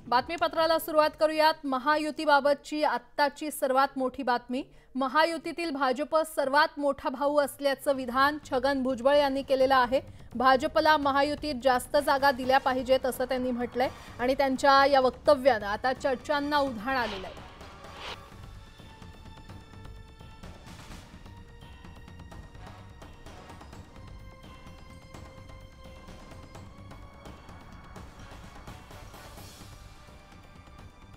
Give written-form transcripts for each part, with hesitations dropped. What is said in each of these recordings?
बातमीपत्राला सुरुवात करूयात। महायुतीबाबतची आत्ताची सर्वात मोठी बातमी। महायुतीतील भाजप सर्वात मोठा भाऊ असल्याचं विधान छगन भुजबळ यांनी केलेलं आहे। भाजपला महायुतीत जास्त जागा दिल्या पाहिजेत असं त्यांनी म्हटलंय आणि त्यांच्या या वक्तव्यानं आता चर्चांना उधाण आलेलं आहे।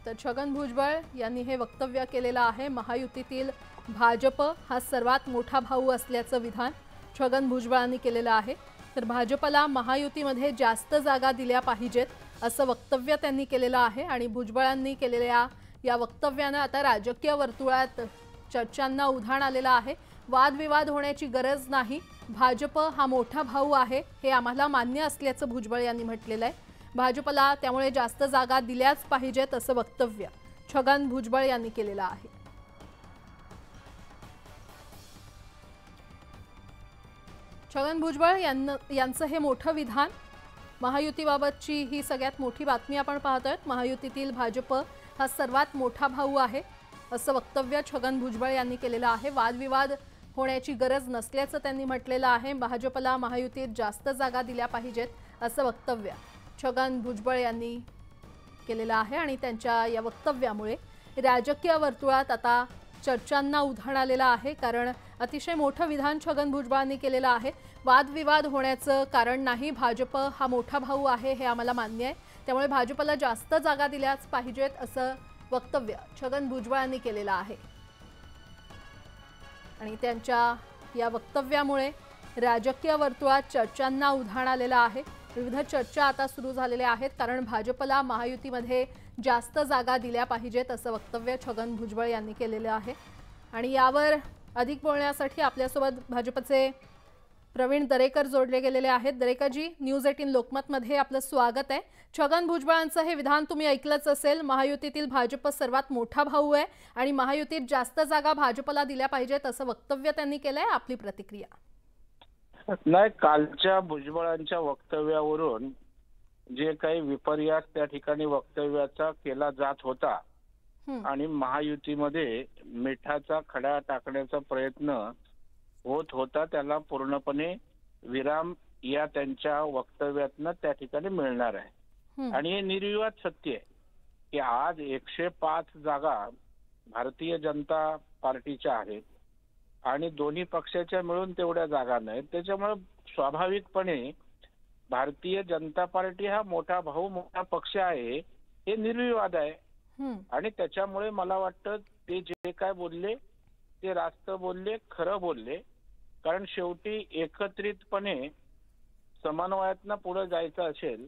तर छगन भुजबळ यांनी हे वक्तव्य केलेलं आहे। महायुतीतील भाजप हा सर्वात मोठा भाऊ असल्याचं विधान छगन भुजबळांनी केलेलं आहे। तर भाजपला महायुतीमध्ये जास्त जागा दिल्या पाहिजेत असं वक्तव्य त्यांनी केलेलं आहे आणि भुजबळांनी केलेल्या या वक्तव्यानं आता राजकीय वर्तुळात चर्चांना उधाण आलेलं आहे। वादविवाद होण्याची गरज नाही, भाजप हा मोठा भाऊ आहे हे आम्हाला मान्य असल्याचं भुजबळ यांनी म्हटलेलं आहे। भाजपला त्यामुळे जास्त जागा दिल्याच पाहिजेत असं वक्तव्य छगन भुजबळ यांनी केलेलं आहे। छगन भुजबळ यांचं हे मोठं विधान, महायुतीबाबतची ही सगळ्यात मोठी बातमी आपण पाहतोय। महायुतीतील भाजप हा सर्वात मोठा भाऊ आहे असं वक्तव्य छगन भुजबळ यांनी केलेलं आहे। वादविवाद होण्याची गरज नसल्याचं त्यांनी म्हटलेलं आहे। भाजपला महायुतीत जास्त जागा दिल्या पाहिजेत असं वक्तव्य छगन भुजबळ यांनी केलेलं आहे आणि त्यांच्या या वक्तव्यामुळे राजकीय वर्तुळात आता चर्चांना उधाण आलेलं आहे, कारण अतिशय मोठं विधान छगन भुजबळांनी केलेलं आहे। वादविवाद होण्याचं कारण नाही, भाजप हा मोठा भाऊ आहे हे आम्हाला मान्य आहे, त्यामुळे भाजपला जास्त जागा दिल्याच पाहिजेत असं वक्तव्य छगन भुजबळांनी केलेलं आहे आणि त्यांच्या या वक्तव्यामुळे राजकीय वर्तुळात चर्चांना उधाण आलेलं आहे। विविध चर्चा आता सुरू झालेल्या आहेत, कारण भाजपला महायुतीमध्ये जास्त जागा दिल्या पाहिजेत असं वक्तव्य छगन भुजबळ यांनी केलेलं आहे। आणि यावर अधिक बोलण्यासाठी आपल्यासोबत भाजपचे प्रवीण दरेकर जोडले गेलेले आहेत। दरेकरजी, न्यूज 18 लोकमतमध्ये आपलं स्वागत आहे। छगन भुजबळांचं हे विधान तुम्ही ऐकलंच असेल, महायुतीतील भाजप सर्वात मोठा भाऊ आहे आणि महायुतीत जास्त जागा भाजपला दिल्या पाहिजेत असं वक्तव्य त्यांनी केलंय, आपली प्रतिक्रिया? नाही, कालच्या भुजबळांच्या वक्तव्यावरून जे काही विपर्यास त्या ठिकाणी वक्तव्याचा केला जात होता आणि महायुतीमध्ये मिठाचा खडा टाकण्याचा प्रयत्न होत होता, त्याला पूर्णपणे विराम या त्यांच्या वक्तव्यातनं त्या ठिकाणी मिळणार आहे। आणि हे निर्विवाद सत्य आहे की आज 105 जागा भारतीय जनता पार्टीच्या आहेत आणि दोन्ही पक्षाच्या मिळून तेवढ्या जागा नाहीत, त्याच्यामुळे स्वाभाविकपणे भारतीय जनता पार्टी हा मोठा भाऊ, मोठा पक्ष आहे हे निर्विवाद आहे। आणि त्याच्यामुळे मला वाटतं ते जे काय बोलले ते रास्त बोलले, खरं बोलले, कारण शेवटी एकत्रितपणे समन्वयातनं पुढे जायचं असेल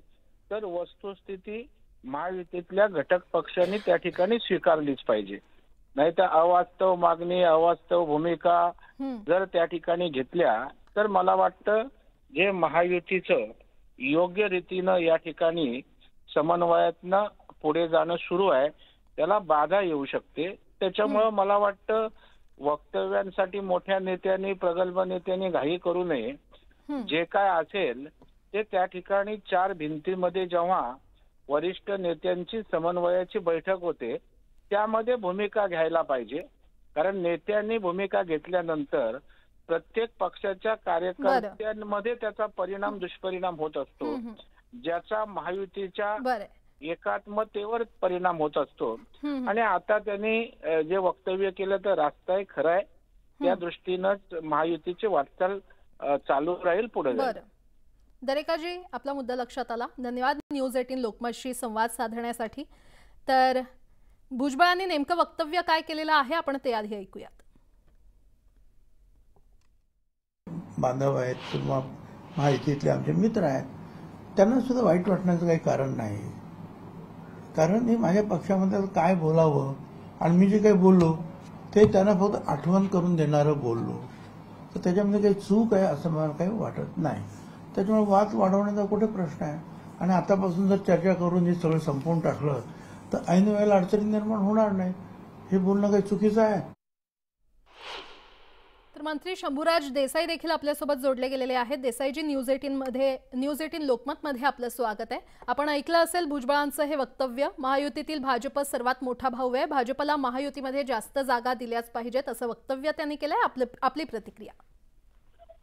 तर वस्तुस्थिती महायुतीतल्या घटक पक्षांनी त्या ठिकाणी स्वीकारलीच पाहिजे, नाही तर अवास्तव मागणी, अवास्तव भूमिका जर त्या ठिकाणी घेतल्या तर मला वाटतं जे महायुतीचं योग्य रीतीनं या ठिकाणी समन्वयातनं पुढे जाणं सुरू आहे त्याला बाधा येऊ शकते। त्याच्यामुळे मला वाटतं वक्तव्यांसाठी मोठ्या नेत्यांनी, प्रगल्भ नेत्यांनी घाई करू नये। जे काय असेल ते त्या ठिकाणी चार भिंतीमध्ये जेव्हा वरिष्ठ नेत्यांची समन्वयाची बैठक होते त्यामध्ये भूमिका घ्यायला पाहिजे, कारण नेत्यांनी भूमिका घेतल्यानंतर प्रत्येक पक्षाच्या कार्यकर्त्यांमध्ये त्याचा परिणाम, दुष्परिणाम होत असतो, ज्याचा महायुतीच्या एकात्मतेवर परिणाम होत असतो। आणि आता त्यांनी जे वक्तव्य केलं तर रास्त आहे, खरं आहे, त्या दृष्टीनं महायुतीची वाटचाल चालू राहील पुढे। दरेकरजी, आपला मुद्दा लक्षात आला, धन्यवाद न्यूज 18 लोकमतशी संवाद साधण्यासाठी। तर भुजबळांनी नेमकं वक्तव्य काय केलेलं आहे आपण ते आधी ऐकूयात। बांधव आहेत किंवा महायुतीतले आमचे मित्र आहेत, त्यांना सुद्धा वाईट वाटण्याचं काही कारण नाही, कारण मी माझ्या पक्षामध्ये काय बोलावं आणि मी जे काही बोललो ते त्यांना फक्त आठवण करून देणारं बोललो, तर त्याच्यामध्ये काही चूक आहे असं मला काही वाटत नाही। त्याच्यामुळे वाद वाढवण्याचा कुठे प्रश्न आहे, आणि आतापासून जर चर्चा करून हे सगळं संपवून टाकलं तर ऐन वेळेला अडचणी निर्माण होणार नाही, हे बोलणं काही चुकीचं आहे? तर तर मंत्री शंभूराज देसाई देखील आपल्यासोबत जोडले गेलेले आहेत। देसाईजी, न्यूज 18 लोकमतमध्ये आपलं स्वागत आहे। आपण ऐकलं असेल भुजबळांचं हे वक्तव्य, महायुतीतील भाजप सर्वात मोठा भाऊ आहे, भाजपला महायुतीमध्ये जास्त जागा दिल्याच पाहिजेत असं वक्तव्य त्यांनी केलंय। आपली प्रतिक्रिया?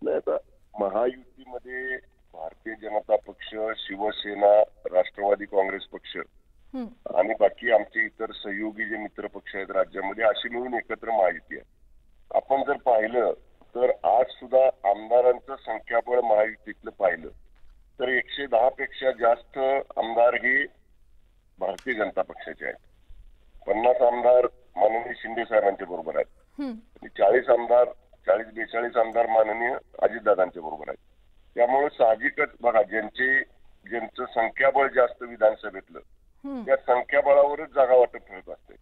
नाही, महायुतीमध्ये भारतीय जनता पक्ष, शिवसेना, राष्ट्रवादी काँग्रेस पक्ष आणि बाकी आमचे इतर सहयोगी जे मित्र पक्ष आहेत राज्यामध्ये, अशी मिळून एकत्र महायुती आहे। आपण जर पाहिलं तर आज सुद्धा आमदारांचं संख्याबळ महायुतीतलं पाहिलं तर 110 पेक्षा जास्त आमदार हे भारतीय जनता पक्षाचे आहेत। 50 आमदार माननीय शिंदे साहेबांच्या बरोबर आहेत आणि 40-42 आमदार माननीय अजितदादांच्या बरोबर आहेत। त्यामुळे साहजिकच बघा, ज्यांचं संख्याबळ जास्त विधानसभेतलं त्या संख्याबळावरच जागा वाटप ठरत असते।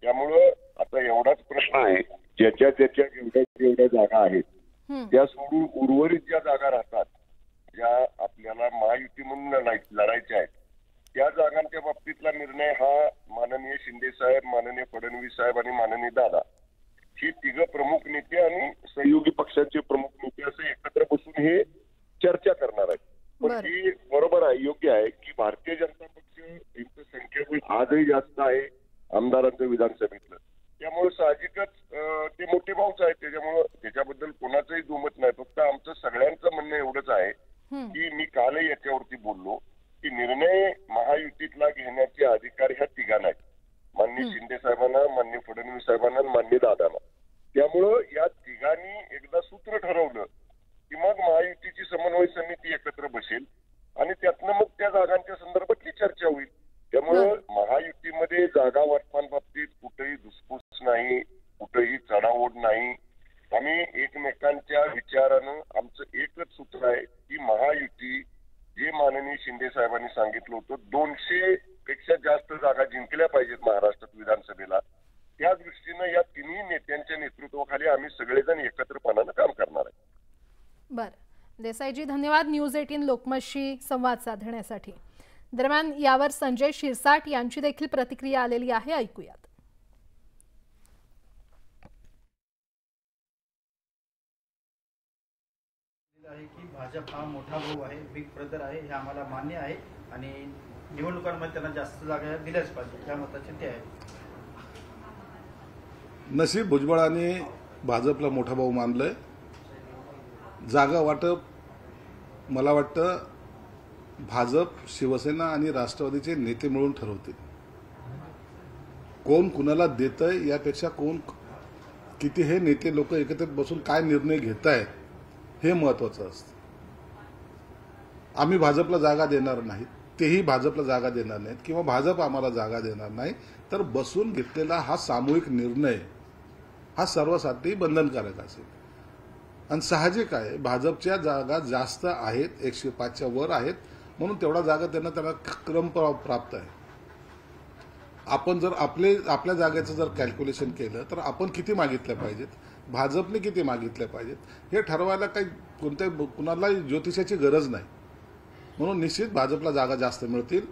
त्यामुळं आता एवढाच प्रश्न आहे, ज्याच्या जेवढ्या जागा आहेत त्या सोडून उर्वरित ज्या जागा राहतात, ज्या आपल्याला महायुती म्हणून लढायच्या आहेत, त्या जागांच्या बाबतीतला निर्णय हा माननीय शिंदे साहेब, माननीय फडणवीस साहेब आणि माननीय दादा ही तिघ प्रमुख नेते आणि सहयोगी पक्षाचे प्रमुख नेते असं एकत्र बसून हे चर्चा करणार आहेत। पण ही बरोबर आहे, योग्य आहे की भारतीय जनता पक्ष यांचं संख्याबळ आजही जास्त आहे आमदारांचं विधानसभेतलं। त्यामुळे साहजिकच ते मोठे भाऊच आहेत, त्याच्याबद्दल कोणाचंही दुमत नाही। फक्त आमचं सगळ्यांचं म्हणणं एवढंच आहे की मी कालही याच्यावरती बोललो की निर्णय महायुतीतला घेण्याचे अधिकार ह्या तिघांना आहेत, माननीय शिंदे साहेबांना, माननीय फडणवीस साहेबांना आणि माननीय दादांना। त्यामुळं या तिघांनी एकदा सूत्र ठरवलं की मग महायुतीची समन्वय समिती एकत्र बसेल आणि त्यातनं मग त्या जागांच्या संदर्भातली चर्चा होईल। त्यामुळं महायुतीमध्ये जागा वाटपांबाबतीत कुठेही धुसफूस नाही, कुठेही चढाओढ नाही। आम्ही एकमेकांच्या विचारानं आमचं एकच सूत्र आहे की महायुती, जे माननीय शिंदे साहेबांनी सांगितलं होतं 200 पेक्षा जास्त जागा जिंकल्या पाहिजेत महाराष्ट्रात विधानसभेला, त्या दृष्टीनं या तिन्ही नेत्यांच्या नेतृत्वाखाली आम्ही सगळेजण एकत्रपणानं काम करणार आहे। बरं देसाईजी, धन्यवाद न्यूज 18 लोकमतशी संवाद साधण्यासाठी। दरम्यान यावर संजय शिरसाट यांची देखील प्रतिक्रिया आलेली आहे, ऐकूयात। आहे की भाजप हा मोठा भाऊ आहे, बिग ब्रदर आहे, हे आम्हाला मान्य आहे आणि निवडणुकांमध्ये त्यांना जास्त जागा दिल्याच पाहिजे, त्या मताचे ते आहे। नशीब भुजबळांनी भाजपला मोठा भाऊ मानलंय। जागा वाटप मला वाटतं भाजप, शिवसेना आणि राष्ट्रवादीचे नेते मिळून ठरवतील। कोण कुणाला देतंय यापेक्षा कोण किती हे नेते लोक एकत्रित बसून काय निर्णय घेत आहेत हे महत्वाचं असतं। आम्ही भाजपला जागा देणार नाहीत, तेही भाजपला जागा देणार नाहीत किंवा भाजप आम्हाला जागा देणार नाही, तर बसून घेतलेला हा सामूहिक निर्णय हा सर्वांसाठी बंधनकारक असेल। आणि साहजिक आहे, भाजपच्या जागा जास्त आहेत, 105च्या वर आहेत, म्हणून तेवढा जागा त्यांना क्रम प्राप्त आहे। आपण जर आपल्या जागेचं जर कॅल्क्युलेशन केलं तर आपण किती मागितल्या पाहिजेत, भाजपने किती मागितल्या पाहिजेत, हे ठरवायला काही कुणालाही ज्योतिषाची गरज नाही। म्हणून निश्चित भाजपला जागा जास्त मिळतील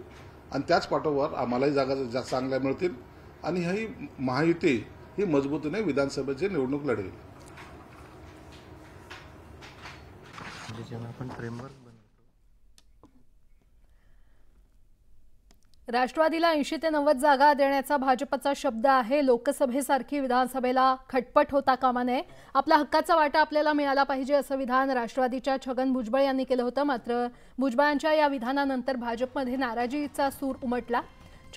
आणि त्याच पाठोपाठ आम्हालाही जागा चांगल्या मिळतील आणि ही महायुती ही मजबूतीने विधानसभेची निवडणूक लढवेल। राष्ट्रवादीला 80 ते 90 जागा देण्याचा भाजपचा शब्द आहे। लोकसभेसारखी विधानसभेला खटपट होता कामा नये, आपला हक्काचा वाटा आपल्याला मिळाला पाहिजे असं विधान राष्ट्रवादीच्या छगन भुजबळ यांनी केलं होतं। मात्र भुजबळांच्या या विधानानंतर भाजपमध्ये नाराजीचा सूर उमटला।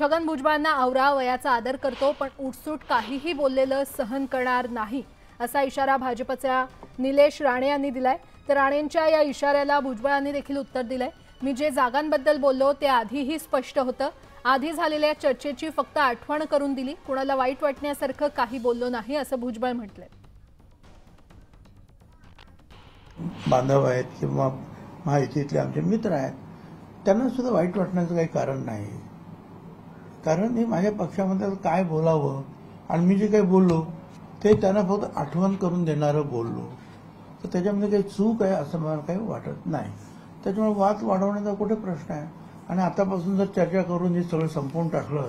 छगन भुजबळांना आवरा, वयाचा आदर करतो, पण उठसूट काहीही बोललेलं सहन करणार नाही असा इशारा भाजपच्या निलेश राणे यांनी दिलाय। तर राणेंच्या या इशाऱ्याला भुजबळांनी देखील उत्तर दिलंय। मी जे जागांबद्दल बोललो ते आधीही स्पष्ट होतं, आधी झालेल्या चर्चेची फक्त आठवण करून दिली, कुणाला वाईट वाटण्यासारखं काही बोललो नाही असं भुजबळ म्हटलंय। बांधव आहेत किंवा महायुतीतले आमचे मित्र आहेत, त्यांना सुद्धा वाईट वाटण्याचं काही कारण नाही। कारण मी माझ्या पक्षामध्ये काय बोलावं आणि मी जे काही बोललो ते त्यांना फक्त आठवण करून देणारं बोललो, तर त्याच्यामध्ये काही चूक आहे असं मला काही वाटत नाही। त्याच्यामुळे वाद वाढवण्याचा कुठे प्रश्न आहे? आणि आतापासून जर चर्चा करून हे सगळं संपवून टाकलं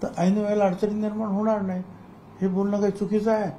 तर ऐन वेळेला अडचणी निर्माण होणार नाही, हे बोलणं काही चुकीचं आहे?